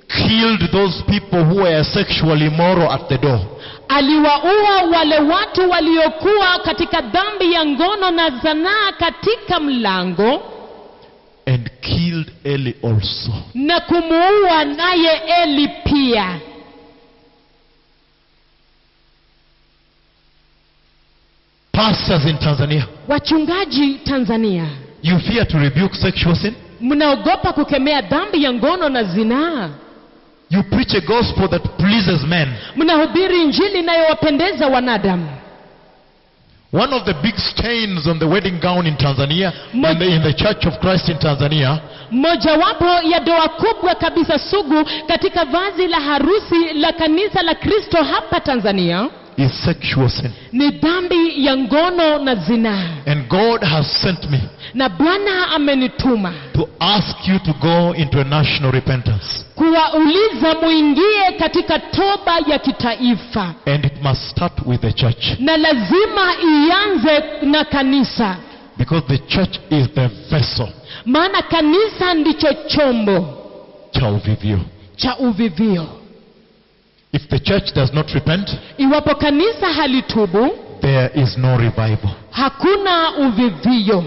killed those people who were sexually immoral at the door. aliwaua wale watu waliokuwa katika dhambi ya ngono na zinaa katika mlango, And killed Eli also. na kumuua naye Eli pia. Pastors in Tanzania, Wachungaji Tanzania, you fear to rebuke sexual sin? mnaogopa kukemea dhambi ya ngono na zinaa. You preach a gospel that pleases men. Mnahubiri injili inayowapendeza wanadamu. One of the big stains on the wedding gown in Tanzania, in the Church of Christ in Tanzania, Mojawapo ya doa kubwa kabisa sugu katika vazi la harusi la kanisa la Kristo hapa Tanzania is sexual sin. ni dhambi ya ngono na zinaa. And God has sent me Na Bwana amenituma to ask you to go into a national repentance. kuwauliza muingie katika toba ya kitaifa. And it must start with the church. Na lazima ianze na kanisa. Because the church is the vessel Maana kanisa ndicho chombo cha uvivio. cha uvivio. If the church does not repent, Iwapo kanisa halitubu, there is no revival. hakuna uvivio.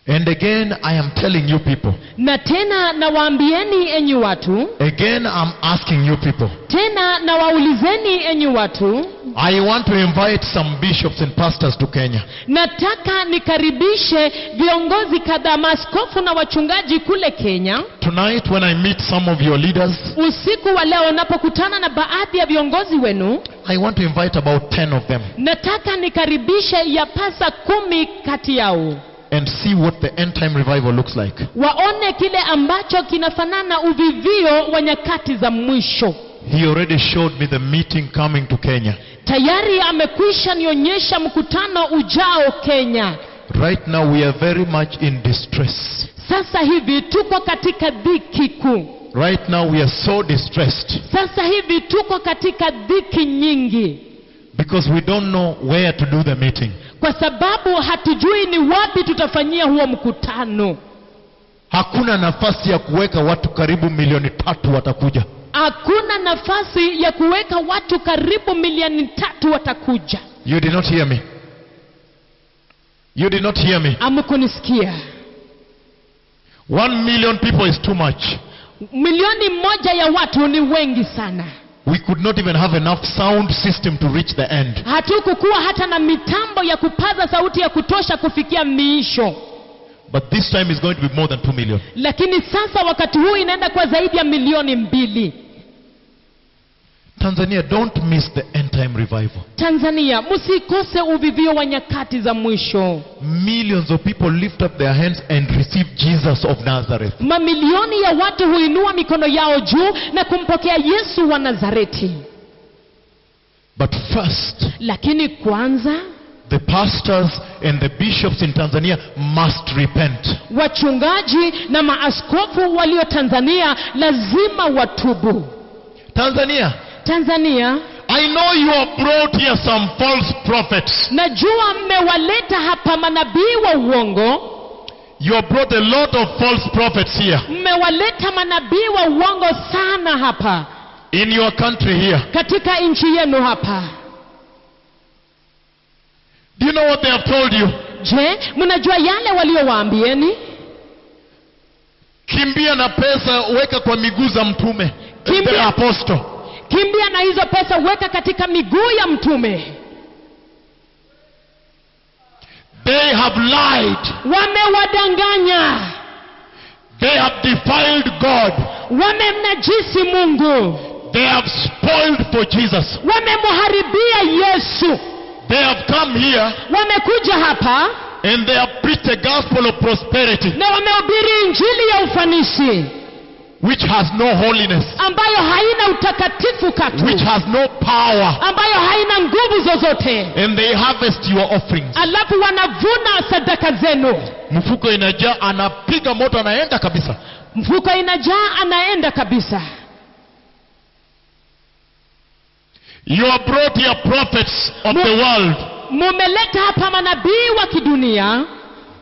And again, I am telling you people, Na tena nawaambieni enyi watu, again I'm asking you people, tena nawaulizeni Sikizeni enyi watu, I want to invite some bishops and pastors to Kenya. nataka nikaribishe viongozi kadhaa, maaskofu na wachungaji kule Kenya. Tonight when I meet some of your leaders, Usiku wa leo napokutana na baadhi ya viongozi wenu, I want to invite about 10 of them nataka nikaribishe yapasa 10 kati yao, and see what the end time revival looks like. waone kile ambacho kinafanana uvivio wa nyakati za mwisho. He already showed me the meeting coming to Kenya. Tayari amekwisha nionyesha mkutano ujao Kenya. Right now we are very much in distress. Sasa hivi tuko katika dhiki kuu. Right now we are so distressed Sasa hivi tuko katika dhiki nyingi, because we don't know where to do the meeting. kwa sababu hatujui ni wapi tutafanyia huo mkutano. Hakuna nafasi ya kuweka watu karibu 3 watakuja. Hakuna nafasi ya kuweka watu karibu 3 watakuja. You did not hear me. You did not hear me. Hamkunisikia. 1 million people is too much. 1,000,000 ya watu ni wengi sana. We could not even have enough sound system to reach the end. Hatukukuwa hata na mitambo ya kupaza sauti ya kutosha kufikia miisho. But this time is going to be more than 2 million. Lakini sasa wakati huu inaenda kwa zaidi ya 2,000,000. Tanzania, don't miss the end time revival. Tanzania, msikose uvivio wa nyakati za mwisho. Millions of people lift up their hands and receive Jesus of Nazareth. Mamilioni ya watu huinua mikono yao juu na kumpokea Yesu wa Nazareti. But first, Lakini kwanza the pastors and the bishops in Tanzania must repent. wachungaji na maaskofu walio Tanzania lazima watubu. Tanzania, Tanzania, I know you have brought here some false prophets. najua mmewaleta hapa manabii wa uongo. You have brought a lot of false prophets here Mmewaleta manabii wa uongo sana hapa in your country here. katika nchi yenu hapa. Do you know what they have told you? Je, mnajua yale waliowaambieni? Kimbia na pesa weka kwa miguu za mtume. Kimbia. The apostle. Kimbia na hizo pesa weka katika miguu ya mtume. They have lied. Wamewadanganya. They have defiled God. Wamemnajisi Mungu. They have spoiled for Jesus. Wamemharibia Yesu. They have come here Wamekuja hapa and they have preached a gospel of prosperity na wamehubiri injili ya ufanisi which has no holiness, ambayo haina utakatifu katu, which has no power, ambayo haina nguvu zozote. and they harvest your offerings. Alafu wanavuna sadaka zenu. Mfuko inajaa, anapiga moto, anaenda kabisa. Mfuko inajaa, anaenda kabisa. You have brought here prophets of the world Mumeleta hapa manabii wa kidunia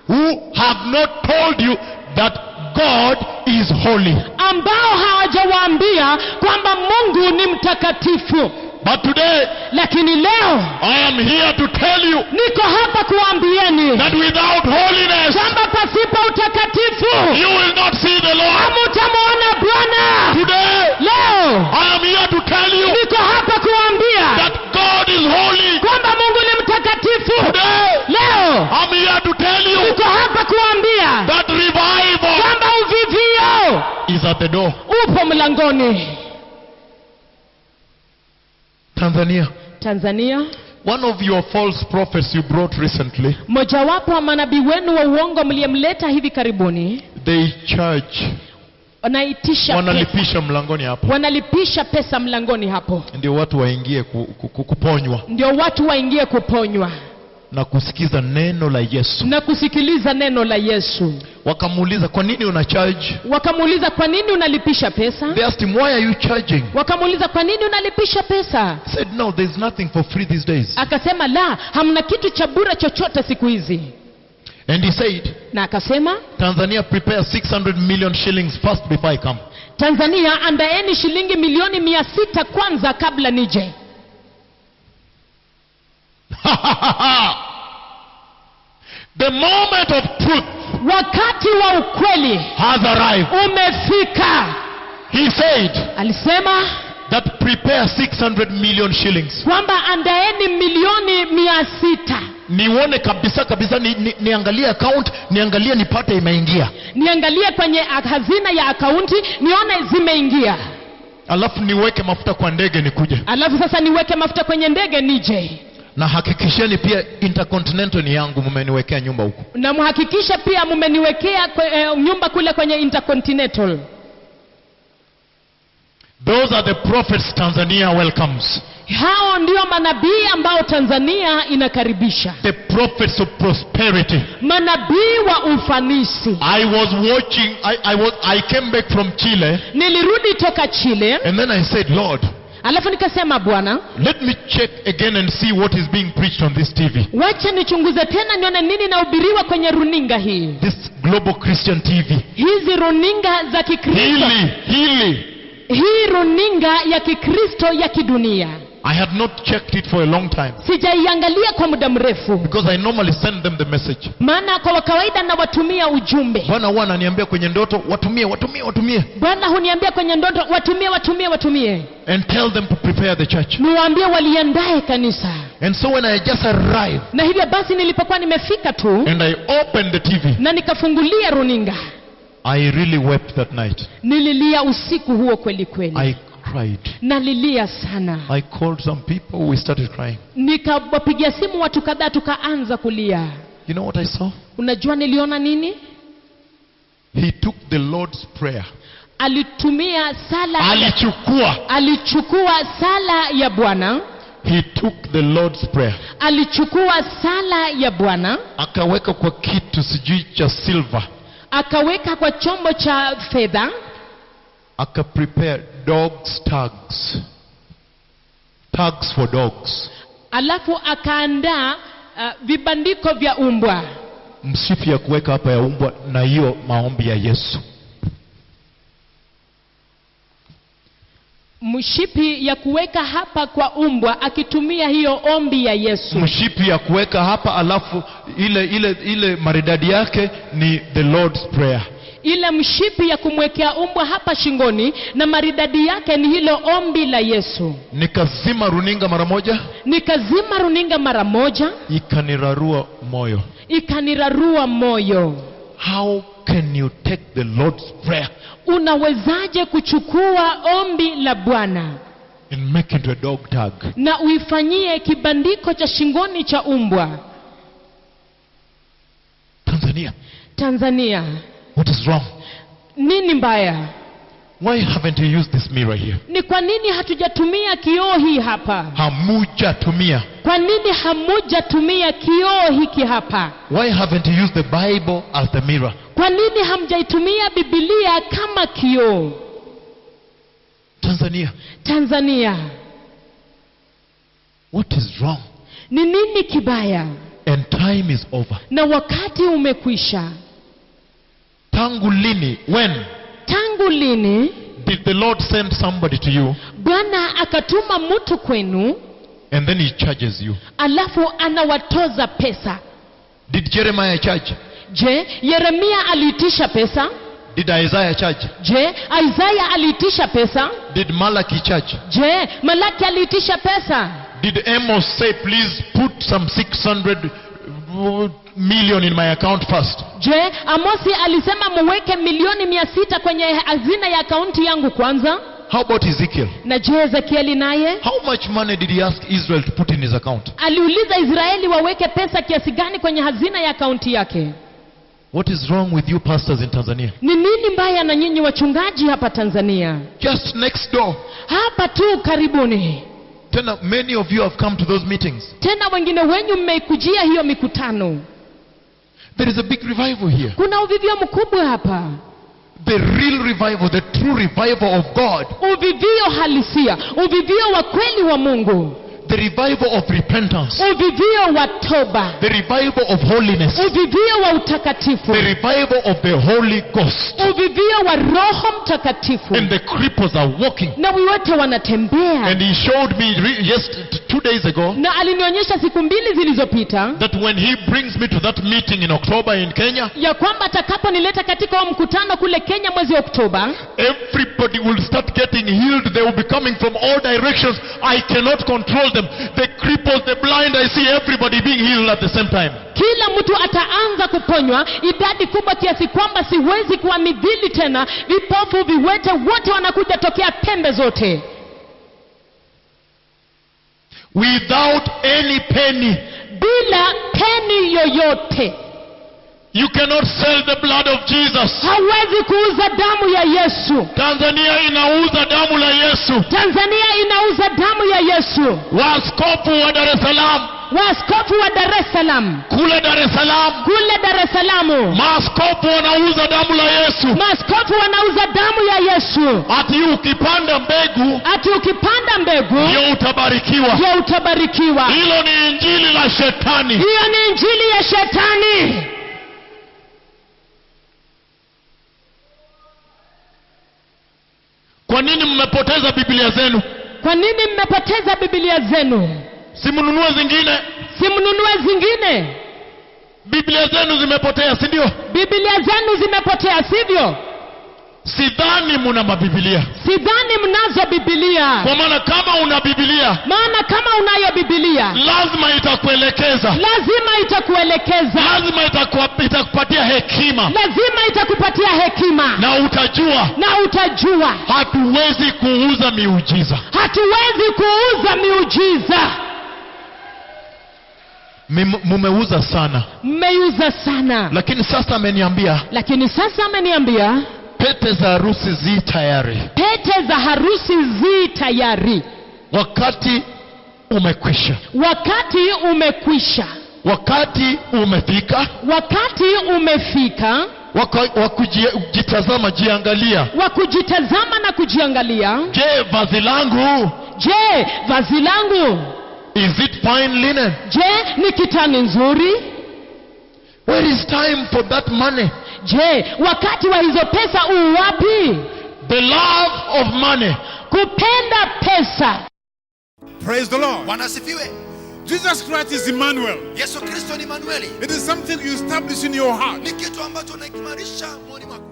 who have not told you that God is holy. ambao hawajawaambia kwamba Mungu ni mtakatifu. But today, Lakini leo I am here to tell you niko hapa kuambieni that without holiness, kwamba pasipo utakatifu you will not see the Lord. hamutamuona Bwana. Today, Leo I am here to tell you niko hapa kuambia that God is holy. kwamba Mungu ni mtakatifu. Today, Leo I'm here to tell you niko hapa kuambia that revival kwamba uvivio is at the door. upo mlangoni. Tanzania, Tanzania, one of your false prophets you brought recently, mojawapo wa manabii wenu wa uongo mliyemleta hivi karibuni, they charge, wanaitisha pesa. wanalipisha mlangoni hapo Wanalipisha pesa mlangoni hapo ndio watu waingie kuponywa ndio watu waingie kuponywa na kusikiza neno la Yesu. na kusikiliza neno la Yesu. Wakamuuliza, kwa nini una charge? Wakamuuliza, kwa nini unalipisha pesa? They asked him, why are you charging? Wakamuuliza, kwa nini unalipisha pesa? He said, no, there's nothing for free these days. Akasema, la, hamna kitu cha bure chochote siku hizi. And he said, Na akasema, Tanzania, prepare 600 million shillings first before I come. Tanzania, andaeni shilingi milioni 600 kwanza kabla nije. The moment of truth Wakati wa ukweli has arrived. umefika. He said, Alisema, that prepare 600 million shillings. kwamba andaeni milioni 600. Nione kabisa niangalie account, niangalie nipate imeingia. Niangalie kwenye hazina ya akaunti nione zimeingia. Alafu niweke mafuta kwa ndege nikuje. Alafu sasa niweke mafuta kwenye ndege nije. Na hakikisheni pia Intercontinental ni yangu, mmeniwekea nyumba huko. Na mhakikishe pia mmeniwekea nyumba kule kwenye Intercontinental. Those are the prophets Tanzania welcomes. Hao ndio manabii ambao Tanzania inakaribisha. The prophets of prosperity. Manabii wa ufanisi. I came back from Chile. Nilirudi toka Chile. And then I said, Lord, alafu nikasema, Bwana, let me check again and see what is being preached on this TV. Wacha nichunguze tena nione nini nahubiriwa kwenye runinga hii. This Global Christian TV. Hizi runinga za Kikristo. Hii runinga ya Kikristo ya kidunia. I had not checked it for a long time. Sijaiangalia kwa muda mrefu. Because I normally send them the message. Maana kwa kawaida na watumia ujumbe. Bwana huwa ananiambia kwenye ndoto, watumie. Bwana huniambia kwenye ndoto, watumie. And tell them to prepare the church. Niwaambie waliandae kanisa. And so when I just arrived. Na hivyo basi nilipokuwa nimefika tu. And I opened the TV. Na nikafungulia runinga. I really wept that night. Nililia usiku huo kweli. I cried. Nalilia sana. I called some people, we started crying. Nikawapigia simu watu kadhaa tukaanza kulia. You know what I saw? Unajua niliona nini? He took the Lord's prayer. Alitumia sala. Alichukua sala ya Bwana. He took the Lord's prayer. Alichukua sala ya Bwana. Akaweka kwa kitu sijui cha silver. Akaweka kwa chombo cha fedha. Prepare dogs tags for dogs. Alafu akaandaa vibandiko vya umbwa. Mshipi ya kuweka hapa ya umbwa na hiyo maombi ya Yesu. Mshipi ya kuweka hapa kwa umbwa akitumia hiyo ombi ya Yesu. Mshipi ya kuweka hapa alafu ile maridadi yake ni the Lord's prayer. Ile mshipi ya kumwekea umbwa hapa shingoni na maridadi yake ni hilo ombi la Yesu. Nikazima runinga mara moja. Ikanirarua moyo. How can you take the Lord's prayer? Unawezaje kuchukua ombi la Bwana and make it a dog tag na uifanyie kibandiko cha shingoni cha umbwa? Tanzania. What is wrong? Nini mbaya? Why haven't you used this mirror here? Ni kwa nini hatujatumia kioo hii hapa? Hamujatumia. Kwa nini hamujatumia kioo hiki hapa? Why haven't you used the Bible as the mirror? Kwa nini hamjaitumia Biblia kama kioo? Tanzania. What is wrong? Ni nini kibaya? And time is over. Na wakati umekwisha. Tangu lini? When? Tangu lini? Did the Lord send somebody to you? Bwana akatuma mtu kwenu. And then he charges you. Alafu anawatoza pesa. Did Jeremiah charge? Je, Yeremia aliitisha pesa? Did Isaiah charge? Je, Isaiah aliitisha pesa? Did Malachi charge? Je, Malaki aliitisha pesa? Did Amos say, please put some 600 million in my account first? Je, Amosi alisema muweke milioni 600 kwenye hazina ya akaunti yangu kwanza? How about Ezekiel? Na je, Ezekieli naye? How much money did he ask Israel to put in his account? Aliuliza Israeli waweke pesa kiasi gani kwenye hazina ya akaunti yake? What is wrong with you pastors in Tanzania? Ni nini mbaya na nyinyi wachungaji hapa Tanzania? Just next door. Hapa tu karibuni. Tena many of you have come to those meetings. Tena wengine wenyu mmeikujia hiyo mikutano. There is a big revival here. Kuna uvivio mkubwa hapa. The real revival, the true revival of God. Uvivio halisia, uvivio wa kweli wa Mungu. The revival of repentance. Uvivio wa toba. The revival of holiness. Uvivio wa utakatifu. The revival of the Holy Ghost. Uvivio wa Roho Mtakatifu. And the cripples are walking. Na wote wanatembea. And he showed me 2 days ago na alinionyesha siku 2 zilizopita that when he brings me to that meeting in October in Kenya, ya kwamba atakaponileta katika mkutano kule Kenya mwezi wa Oktoba, everybody will start getting healed. They will be coming from all directions. I cannot control them. The cripples, the blind, I see everybody being healed at the same time. kila mtu ataanza kuponywa, idadi kubwa kiasi kwamba siwezi kuamidhili tena. Vipofu, viwete, wote wanakuja tokea pembe zote. Without any penny. Bila peni yoyote. You cannot sell the blood of Jesus. Hawezi kuuza damu ya Yesu. Tanzania inauza damu la Yesu. Tanzania inauza damu ya Yesu. Waaskofu wa Dar es Salaam. Waaskofu wa Dar es Salaam. Kule Dar es Salaam. Kule Dar es Salaam. Maaskofu wanauza damu la Yesu. Maaskofu wanauza damu ya Yesu. Ati ukipanda mbegu. Ati ukipanda mbegu. Ndio utabarikiwa. Ndio utabarikiwa. Hilo ni injili la shetani. Hiyo ni injili ya shetani. Kwa nini mmepoteza Biblia zenu? Kwa nini mmepoteza Biblia zenu? Simnunue zingine. Simnunue zingine. Biblia zenu zimepotea, si ndio? Biblia zenu zimepotea, sivyo? Sidhani mna mabiblia. Sidhani mnazo Biblia. Kwa maana kama una Biblia, maana kama unayo Biblia, lazima itakuelekeza. Lazima itakuelekeza. Lazima itakupatia hekima. Lazima itakupatia hekima. Na utajua. Na utajua. Hatuwezi kuuza miujiza. Hatuwezi kuuza miujiza. Mumeuza sana. Mmeuza sana. Lakini sasa ameniambia pete za harusi zi tayari. Pete za harusi zi tayari. Wakati umekwisha. Wakati umekwisha. Wakati umefika. Wakati umefika. Wakujitazama, jiangalia. Wakujitazama na kujiangalia. Je, vazi langu? Je, vazi langu? Is it fine linen? Je, ni kitani nzuri? Where is time for that money? Je, wakati wa hizo pesa uwapi? The love of money. Kupenda pesa. Praise the Lord. Bwana asifiwe. Jesus Christ is Emmanuel. Yesu Kristo ni Emmanueli. It is something you establish in your heart. Ni kitu ambacho unakimarisha moyoni mwako.